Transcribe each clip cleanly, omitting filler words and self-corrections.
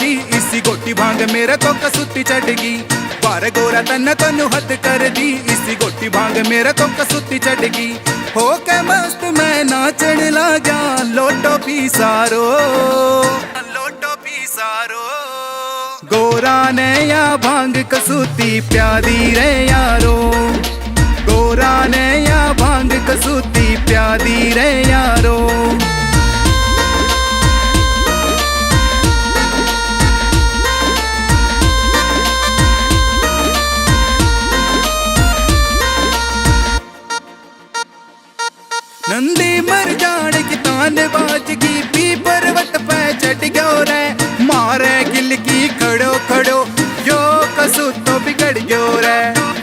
दी, इसी गोटी भांग मेरे तो कसूती चढ़गी। बार गोरा तन तनु हद कर दी, इसी गोटी भांग मेरे तो कसूती चढ़गी। हो के मस्त मैं नाचन लगा, लोटो पी सारो, लोटो पी सारो। गोरा ने या भांग कसूती प्यादी रे यारो, गोरा ने या भांग कसूती प्यादी रे यारो। नंदी मर जाने की तान बाजगी, पी पर्वत पे चढ़ गयो रे। मारे गिल की खड़ो खड़ो, यो कसूतो बिगड़ गयो रे,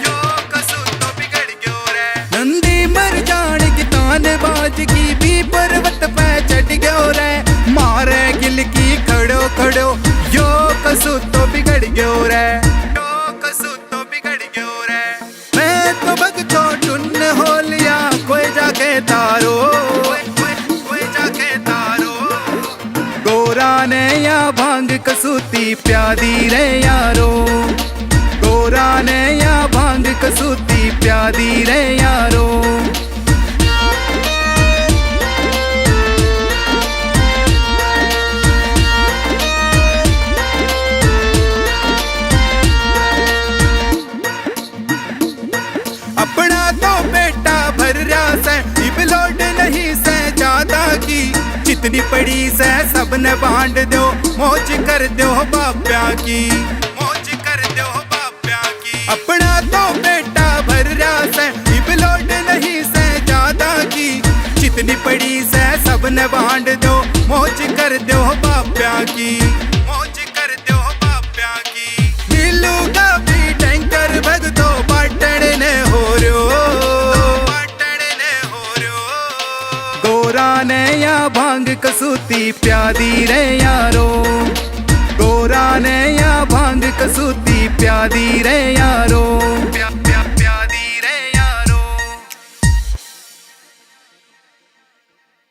यो कसूतो बिगड़ गयो रे। नंदी मर जाने की तान बाजगी, पी पर्वत पे चढ़ गयो रे। मारे गिल की खड़ो खड़ो, यो कसूतो बिगड़ गयो रे, यो कसूतो बिगड़ गयो रे। मैं तो भगतो टुन हो लिया, कोई जाके तारो, कोई जाके तारो। गोरा ने या भांग कसूती प्यादी रे यारो, गोरा ने या भांग कसूती प्यादी रे यारो। अपना तो बेटा भर रहा से, इब लोड नहीं से ज्यादा की। जितनी पड़ी से सबने बांट दो, मौज कर दो बाप्या की, मौज कर दो बाप्या की। अपना तो बेटा भर रहा से, इब लोड नहीं से ज्यादा की। जितनी पड़ी से सबने बांट दो, मौज कर दो बाप्या की, मौज कर दो बाप्या की। दिलू का भी टैंकर भगतो बाटने हो रयो, बाटने हो रयो। गोरा ने या भांग कसूती प्यादी रे यारो, गोरा ने या भांग कसूती प्यादी रे यारो।